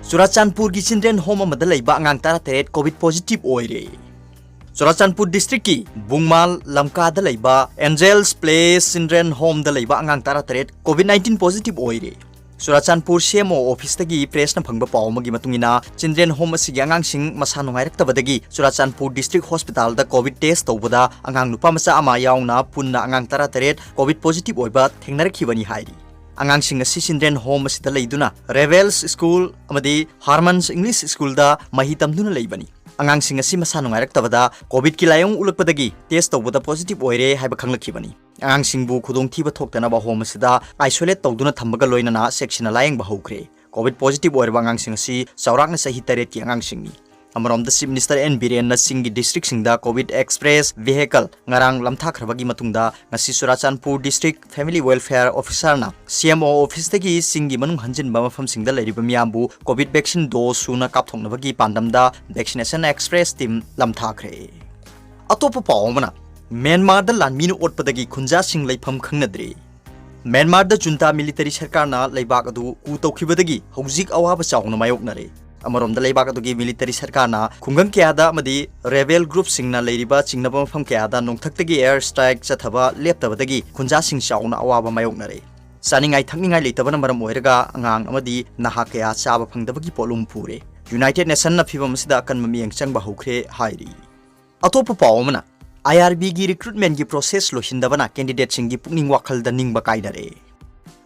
Churachandpur gi children home amada leiba angang tara teret covid positive oire. Churachandpur district ki Bungmal lamka da leiba Angels Place children home da leiba angang tara teret covid-19 positive oire. Churachandpur CMO office tagi press na phangba paw magi matungina children home asigi angang sing masa nungairaktabadagi Churachandpur district hospital da covid test tawbada angang nupa macha ama yauna punna angang tara teret covid positive oiba thengnarakibani hairi. Angang sing asi children home asida leiduna Revels School amadi Harmons English School da mahi tamduna leibani. Angang sing asi masa nungairaktabada covid ki layong ulakpadagi test tawbada positive oire haiba khanglakibani. Angang sing bu khudong thiba thoktanaba home asida isolate tawduna thambaga loinana section layang ba hokre. Covid positive oire angang sing asi chawrakna sahi taret ki angang singni. Amarom the Chief Minister N Biren Singh district singda COVID express vehicle ngarang lamthakhrabagi matungda ngasi Churachandpur district family welfare officer na CMO office tagi singi manung hanjinba mafam singda leiriba miyambu COVID vaccine dose suna kapthoknabagi pandamda vaccination express team lamthakre. Atopa pawmana Myanmar da lanminu otpadagi khunja sing leifam khangnadri. Myanmar da junta military sarkar na leibak adu ku tawkhibadagi hojik awaba chawna mayoknare. Amarom da leibak adugi military sarkar na khungang kyada amadi rebel group singna leiriba chingnaba mafam kyada nongthaktagi air strike chathaba leptabadagi khunja sing chawna awaba mayoknare. Saningai thakningai leitabana maram oiraga angang amadi naha kya chaba phangdabagi polum pure. United Nation na phibam sida kan mamiyang changba hokre hairi. Atopa pawmana IRB-gi recruitment gi process lohindabana candidate singi pukning wakhal da ningba kaidare.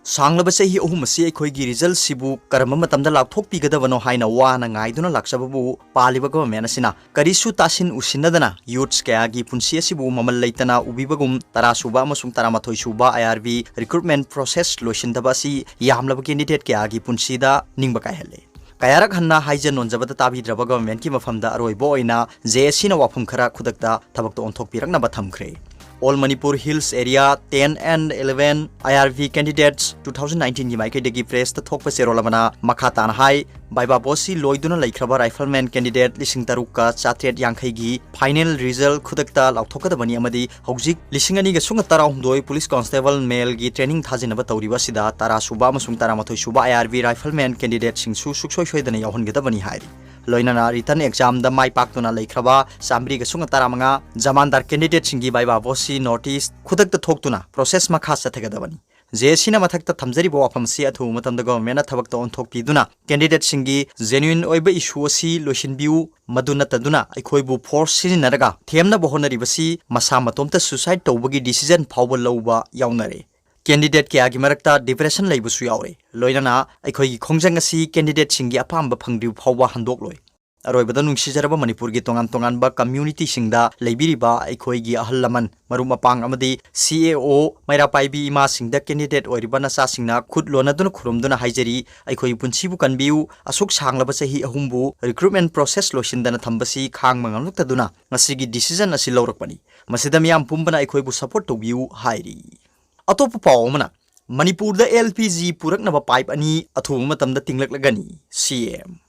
Sanglaba sahi ahum asi ekhoi gi result sibu karama matamda lathok pigadabano haina wana ngaiduna laksababu paliba government asina karisu tasin usinadana youths kaya gi punsi asibu mamal leitana ubibagum tarasuba amasung taramathoi suba IRB recruitment process lohindaba si yamlaba candidate kaya gi punsida ningba kaihale. Kayarak hanna haijan nonjabada tabidraba government ki mafamda aroibo oina JSC na wafam khara khudakta thabakto onthok pirakna bathamkhre. All Manipur Hills area 10 and 11 IRV candidates 2019 gi maike degi press ta thokpa serolamana makhatan hai baiba bosi loiduna laikhraba rifleman candidate lising taruka chatret yangkhai gi final result khudakta lauthokadabani amadi hojik lisingani ga sunga tara humdoi police constable male gi training thajinaba tawriba sida tara suba amasung tara mathoi suba IRV rifleman candidate singsu suksoi soidana yahongedabani hairi. Loinana written exam da mai paktuna laikhraba samri ga sunga taramanga jamandar candidate singi baiba bosi notice khudak ta thoktuna process ma khas chathagabani. JSC na mathakta thamjari bo afam si athu matamda government na thabak ta on thokpiduna candidate singi genuine oiba issue si losinbiu maduna taduna aikhoi bu force sininaraga themna bohonari basi masa matomta suicide tawbagi decision phawba lawba yawnare. Candidate kaya gi marakta depression leibusu yaure. Loinana aikhoi gi khongjang asi candidate singi apamba phangdiu phawba handok loi. Aroibada nungsijaraba Manipur gi tongan ba community singda leibiriba aikhoi gi ahal laman marum apang amadi CAO maira paibi ima singda candidate oiribana sa singna khut lonaduna khurumduna haijari aikhoi punchibu kanbiu asuk sanglaba sahi ahumbu recruitment process losindana thambasi khang mangalukta ngasigi decision asi lawrakpani. Masida miyam pumbana aikhoi bu support tobiu hairi. Atopa pawmana Manipur da LPG puraknaba pipe ani athuba matamda tinglaklagani CM.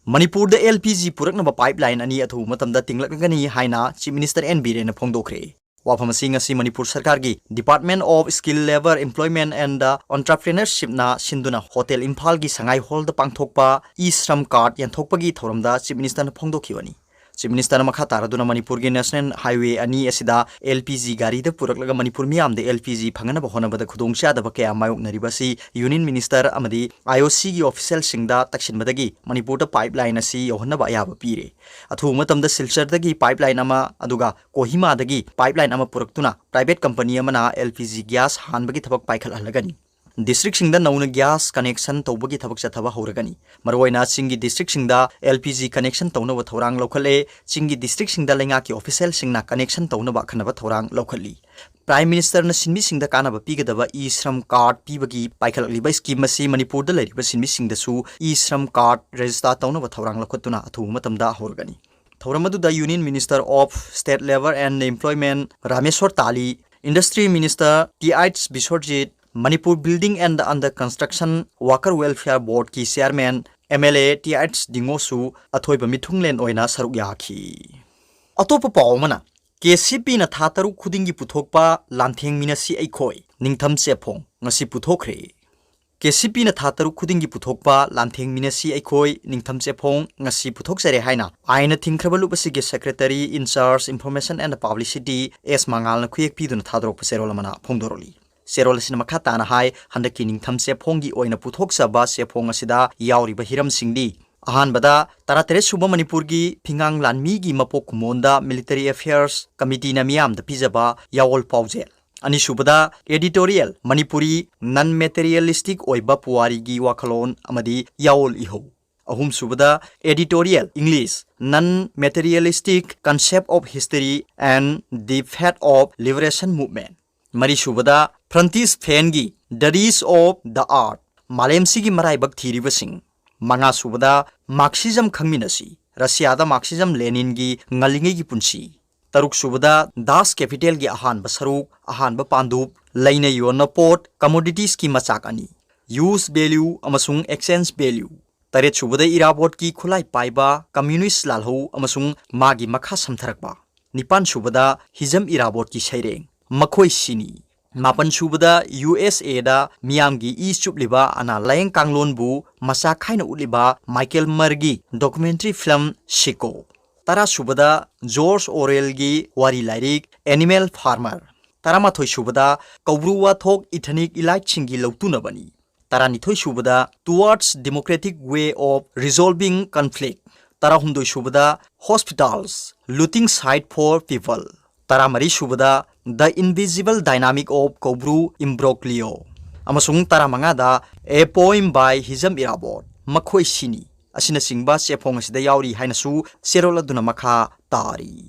Manipur da LPG puraknaba pipeline ani athuba matamda tinglaklagani haina Chief Minister N Biren phongdokre. Wafam sing asi Manipur sarkar gi Department of Skill Labor Employment and Entrepreneurship na sinduna Hotel Imphal gi sangai hall da pangthokpa e-shram card yanthokpa gi thoramda Chief Minister na phongdokhiwani. Chief Minister makha taraduna Manipur gi National Highway ani asida LPG gari da puraklaga Manipur miyamda LPG phangana bahona bada khudongcha da bakya mayoknari basi Union Minister amadi IOC gi official singda taksinbadagi Manipur da pipeline asi yohna ba yaba pire. Athu matamda Silchar dagi pipeline ama aduga Kohima dagi pipeline ama puraktuna private company amana LPG gas hanbagi thabak paikhal halagani. District singda nauna gas connection tawbagi thabak chathaba horagani. Marwaina singi district singda LPG connection tawna wa thorang lokhale singi district singda lenga ki official singna connection tawna ba khanaba thorang lokhali. Prime Minister na sinmi singda kanaba pigadaba e-shram card pibagi paikhal liba scheme asi Manipur da leriba sinmi singda su e-shram card register tawna wa thorang lokhatuna athu matamda horagani. Thoramadu da Union Minister of State Labor and Employment Rameshwar Tali, Industry Minister T.H. Biswarjit, Manipur Building and Under Construction Worker Welfare Board ki Chairman MLA T.H. Dingosu athoiba mithunglen oina saruk yakhi. Atopa pawmana KCP na thataru khudingi puthokpa lantheng minasi aikhoi ningtham chepong ngasi puthokre. KCP na tha taruk khuding gi puthokpa lamtheng minasi aikhoi ningtham chefong ngasi puthokjare haina aina thingkhrabalu basigi secretary in charge information and publicity S mangal na khuyek piduna thadrok paserol mana phongdoroli serol sin makha ta na hai handaki ningtham chefong gi oina puthokjaba chefong asida yauri ba hiram singdi ahan bada taratere suba manipur gi phingang lanmi gi mapok kumonda military affairs committee na miyamda pijaba yawol paujel ani subada editorial manipuri non materialistic oiba puari gi wakhalon amadi yawol iho ahum subada editorial english non materialistic concept of history and the fact of liberation movement mari subada frontiers fengi the rise of the art malem sigi marai bak thiri basing manga subada marxism khangminasi russia da marxism lenin gi ngalingi gi punsi taruk subada das capital gi ahan basaruk ahan ba pandub laina yona port commodities ki machak ani use value amasung exchange value taret subada irabot ki khulai paiba communist lalho amasung magi makha samtharakba nipan subada hizam irabot ki saireng makhoi sini mapan subada USA da miyamgi e chupliba ana layeng kanglon bu masa khaina uliba Michael Margi documentary film Shiko tara subada George Orwell gi wari lairik Animal Farmer tara mathoi subada kobruwa thok ethnic elite chingi lautuna bani tara nithoi subada towards democratic way of resolving conflict tara humdoi subada hospitals looting site for people tara mari subada the invisible dynamic of Kobru imbroglio amasung tara manga da a poem by Hizam Irabot makhoi sini asina singba chefong asida yauri hainasu serola duna makha tari